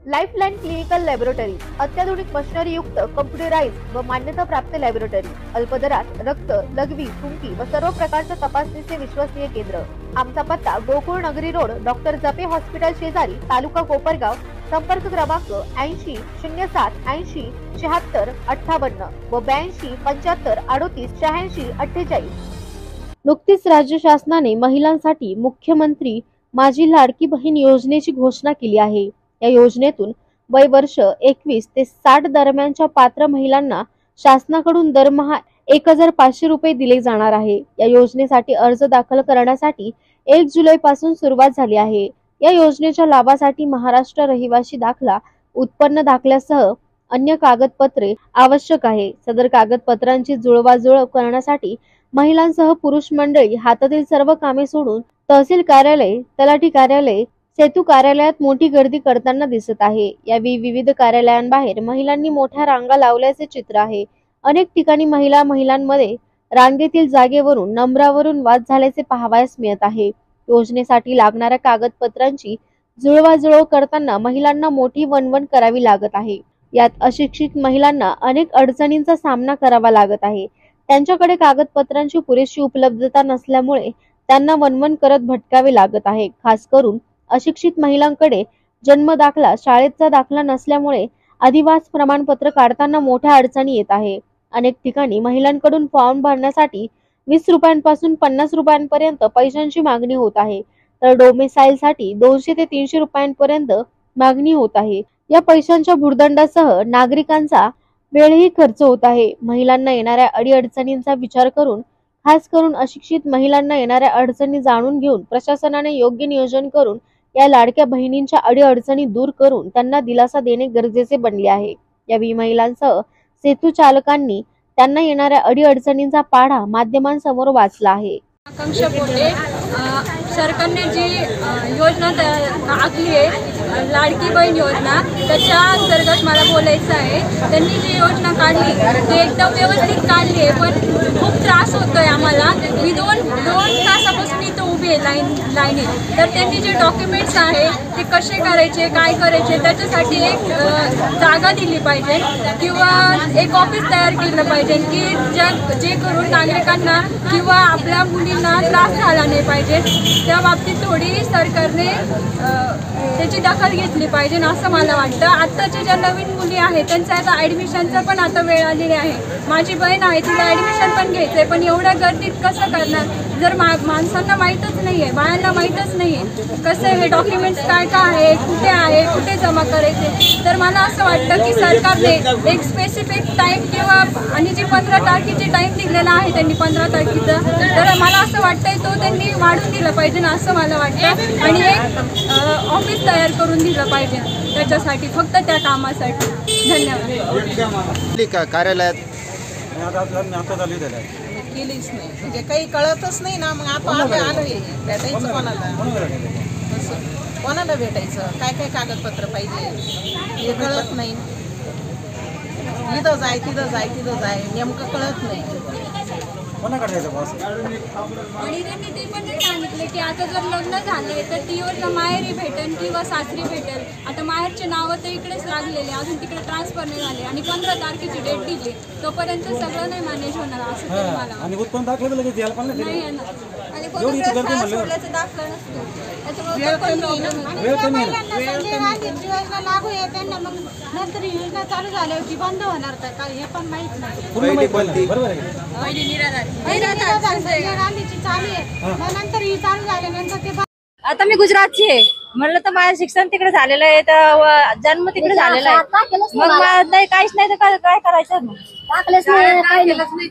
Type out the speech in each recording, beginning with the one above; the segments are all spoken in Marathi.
लाईफलाईन क्लिनिकल लॅबोरेटरी अत्याधुनिक मशिनरी युक्त कम्प्युटराइज्ड व मान्यता प्राप्त लॅबोरेटरी, अल्प दरात रक्त, लघवी, थुंकी व सर्व प्रकारच्या तपासणीचे विश्वसनीय केंद्र। आमचा पत्ता गोकुळ नगरी रोड, डॉक्टर जपे हॉस्पिटल शेजारी, तालुका कोपरगाव। संपर्क क्रमांक 80 07 80 76 58 व 82 75 38 86 48। नुकतीच राज्य शासनाने महिलांसाठी मुख्यमंत्री माझी लाडकी बहीण योजनेची घोषणा केली आहे। या योजनेतून वय वर्ष 21 ते 60 दरम्यानच्या पात्र महिलांना शासनाकडून दरमहा 1500 रुपये दिले जाणार आहे। या योजनेसाठी अर्ज दाखल करण्यासाठी 1 जुलै पासून सुरुवात झाली आहे। या योजनेच्या लाभासाठी महाराष्ट्र रहिवासी दाखला, उत्पन्न दाखल्यासह अन्य कागदपत्रे आवश्यक आहे। सदर कागदपत्रांची जुळवाजुळव करण्यासाठी महिलांसह पुरुष मंडळी हातातील सर्व कामे सोडून तहसील कार्यालय, तलाठी कार्यालय, सेतू कार्यालयात मोठी गर्दी करताना दिसत आहे। यावेळी विविध कार्यालयांबाहेर महिलांनी मोठ्या रांगा लावल्याचे चित्र आहे। अनेक ठिकाणी महिलांमध्ये रांगेतील जागेवरून नंबरावरून वाद झाल्याचे पाहावयास मिळत आहे। योजनेसाठी लागणाऱ्या कागदपत्रांची जुळवाजुळव करताना महिलांना मोठी वणवण करावी लागत आहे। यात अशिक्षित महिलांना अनेक अडचणींचा सामना करावा लागत आहे। त्यांच्याकडे कागदपत्रांची पुरेशी उपलब्धता नसल्यामुळे त्यांना वणवण करत भटकावे लागत आहे। खास करून अशिक्षित महिलांकडे जन्म दाखला, शाळेचा दाखला नसल्यामुळे अधिवास प्रमाणपत्र काढताना मोठ्या अडचणी येत आहे। अनेक ठिकाणी महिलांकडून फॉर्म भरण्यासाठी 20 रुपयांपासून 50 रुपयांपर्यंत पैशांची मागणी होत आहे, तर डोमेसाइलसाठी 200 ते 300 रुपयांपर्यंत मागणी होत आहे। या पैशांच्या भुर्दंडासह नागरिकांचा वेळही खर्च होत आहे। महिलांना येणाऱ्या अडीअडचणींचा विचार करून, खास करून अशिक्षित महिलांना येणाऱ्या अडचणी जाणून घेऊन प्रशासनाने योग्य नियोजन करून या लाडक्या बहिणींच्या अडीअडचणी दूर करून त्यांना दिलासा देणे गरजेचे बनले आहे। यावेळी महिलांसह सेतू चालकांनी त्यांना येणाऱ्या अडीअडचणींचा पाढा माध्यमांसमोर वाचला आहे। आकांक्षा पोटे, सरकारने जी योजना आखली आहे लाडकी बहीण योजना, त्याच्या अंतर्गत मला बोलायचं आहे। त्यांनी जी योजना काढली ती एकदम व्यवस्थित काढली आहे, पण खूप त्रास होतोय आम्हाला। मी दोन तासापासून इथं उभी आहे लाईनीत। तर त्यांनी जे डॉक्युमेंट्स आहे ते कसे करायचे, काय करायचे, त्याच्यासाठी एक जागा दिली पाहिजे किंवा एक ऑफिस तयार केलं पाहिजे की जे करून नागरिकांना किंवा आपल्या मुलींना त्रास झाला नाही पाहिजे। त्या बाबतीत थोडी सरकारने त्याची दखल घेतली पाहिजे असं मला वाटतं। आत्ताच्या ज्या नवीन मुली आहेत त्यांचं आता ॲडमिशनचं पण आता वेळ आलेली आहे। माझी बहीण आहे, तिला ॲडमिशन पण घ्यायचं आहे, पण एवढ्या गर्दीत कसं करणार जर माणसांना माहीतच नाही आहे, बायांना माहीतच नाही आहे कसं हे डॉक्युमेंट्स काय आहे, कुठे जमा करायचे। तर मला असं वाटतं की सरकारने एक स्पेसिफिक टाईम किंवा आणि जी 15 तारखेची टाईम दिलेला आहे त्यांनी 15 तारखेचा, तर मला असं वाटतंय तो त्यांनी वाढून दिलं पाहिजे असं मला वाटतं। आणि एक ऑफिस तयार करून दिलं पाहिजे त्याच्यासाठी, फक्त त्या कामासाठी। धन्यवाद। कार्यालयात केलीच नाही म्हणजे काही कळतच नाही ना। मग आपण आलोय भेटायचं कोणाला भेटायचं, काय काय कागदपत्र पाहिजे हे कळत नाही। इथं जाय तिथं जाय नेमकं कळत नाही। आणि त्यांनी ते पण सांगितले की आता जर लग्न झाले तर ती योजना माहेरी भेटेल किंवा सासरी भेटेल। आता माहेरचे नावं तर इकडेच लागलेले, अजून तिकडे ट्रान्सफर नाही झाले आणि 15 तारखेची डेट दिली, तोपर्यंत सगळं नाही मॅनेज होणार असं तरी मला आणि उत्पन्न दाखलं लगेच द्यायला पण नाही येणार। आणि सोडल्याचं दाखलं नसतो त्याच्यामुळे योजना लागू आहे त्यांना, मग नंतर योजना चालू झाल्या होती बंद होणार का हे पण माहित नाही। बरोबर आहे चालू आहे, नंतर ही चालू झाल्यानंतर ते आता मी गुजरातची आहे म्हणलं तर माझं शिक्षण तिकडे झालेलं आहे, तर जन्म तिकडे झालेला आहे। मग नाही काहीच नाही तर काय करायचं मग टाकलंच नाही, काही केलंच नाही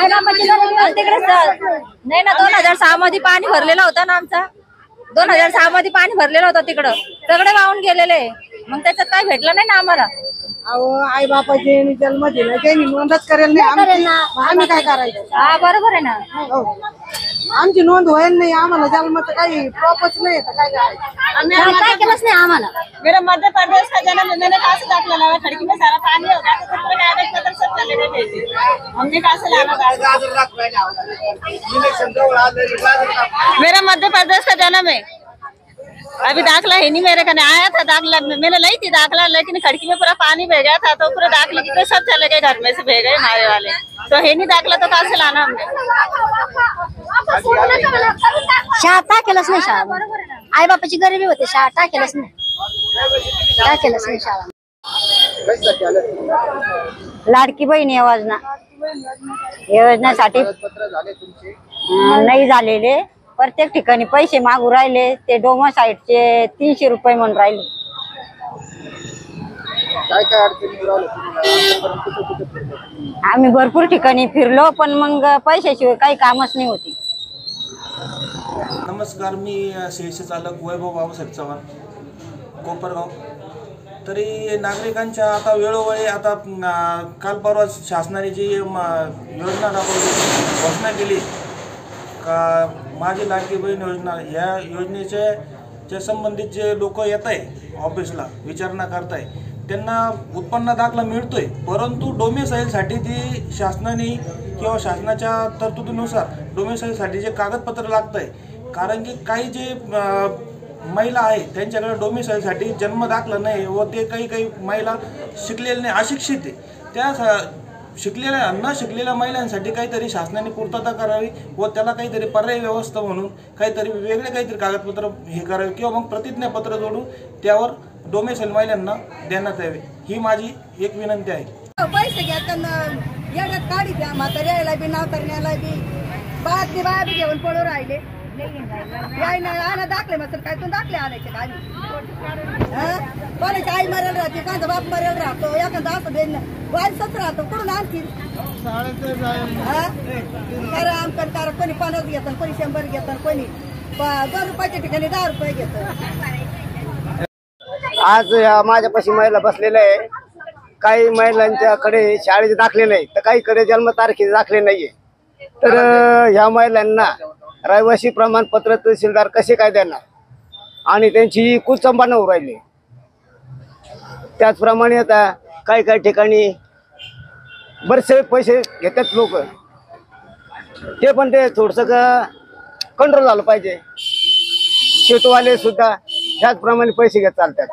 ना। मग तिकडे नाही ना 2006 मध्ये पाणी भरलेलं होतं ना, आमचा 2006 मध्ये पाणी भरलेलं होतं तिकडं, सगळे वाहून गेलेले। मग त्याच्यात काय भेटलं नाही ना आम्हाला। आई बापाचे जन्म दिला त्यांनी नोंदच करेल नाही, आम्ही काय करायचं? हा बरोबर आहे ना, आमची नोंद होईल नाही, आम्हाला जन्माचं काही प्रॉपच नाही तर काय करायचं? काय केलंच नाही आम्हाला। मेरा मध्य प्रदेश का जन्म मैंने कहाँ से दाखला लाया? खिड़की में सारा पानी होगा तो कुछ कागज पत्र सब चले गए थे, हमने कहाँ से लाना? मेरा मध्य प्रदेश का जन्म है। अभी दाखला है नहीं मेरे कने आया था दाखला, मैंने लाई थी दाखला, लेकिन खिड़की में पूरा पानी बह गया था, तो पूरा दाखले की सब चले गए, घर में से बह गए हमारे वाले। तो है नहीं दाखला, तो कहाँ से लाना हमने? शाळा टाकेलच नाही, शाळा आई बापाची गरिबी होते, शाळा टाकेलच नाही, टाकेलच नाही शाळा। लाडकी बहीण योजनेसाठी नाही झालेले, प्रत्येक ठिकाणी पैसे मागू राहिले, ते डोमा साईडचे 300 रुपये म्हणून राहिले। आम्ही भरपूर ठिकाणी फिरलो, पण मग पैशाशिवाय काही कामच नाही होती। नमस्कार, मी सीएससी चालक वैभव बाबासाहेब चव्हाण, कोपरगाव। तरी नागरिकांच्या आता वेळोवेळी आता काल परवा शासनाने जी योजना राबवली, घोषणा केली का माझी लाडकी बहीण योजना, ह्या योजनेचे संबंधित जे लोक येत आहे ऑफिसला विचारणा करताय, त्यांना उत्पन्न दाखला मिळतोय, परंतु डोमेसाईलसाठी जी शासनाने किंवा शासनाच्या तरतुदीनुसार डोमेसाईलसाठी जे कागदपत्र लागतं आहे, कारण की काही जे महिला आहे त्यांच्याकडे डोमेसाईलसाठी जन्म दाखला नाही व ते काही महिला शिकलेल्या नाही, अशिक्षित आहे, त्या शिकलेल्या न शिकलेल्या महिलांसाठी काहीतरी शासनाने पूर्तता करावी व त्याला काहीतरी पर्यायी व्यवस्था म्हणून काहीतरी वेगळे काहीतरी कागदपत्र हे करावे किंवा मग प्रतिज्ञापत्र जोडून त्यावर डोमेसाईल महिलांना देण्यात यावे, ही माझी एक विनंती आहे। पैसे घ्या त्यांना येड्यात काढी द्या, म्हाताऱ्याला बी नावतरण्याला बी बाळातले बाया बी घेऊन पडून राहिले, आना दाखले मग काय तू दाखले आणायचे काय कोणाची आई मरेल राहते, कोणाचा बाप मरेल राहतो, एखादा असं देणं वारसच राहतो, कुठून आणतील? करा आमकडे करा, कोणी 50 घेतात, कोणी 100 घेतात, कोणी 2 रुपयाच्या ठिकाणी 10 रुपये घेतात। आज माझ्यापाशी महिला बसलेल्या आहे, काही महिलांच्याकडे शाळेचे दाखले नाही, तर काहीकडे जन्मतारखेचे दाखले नाहीये, तर ह्या महिलांना रहिवासी प्रमाणपत्र तहसीलदार कसे काय देणार आणि त्यांची कुचंबना होऊ राहिली। त्याचप्रमाणे आता काही ठिकाणी बरेचसे पैसे घेतात लोक, ते पण ते थोडंसं कंट्रोल झालं पाहिजे। शेतवाले सुद्धा त्याचप्रमाणे पैसे घेत चालतात।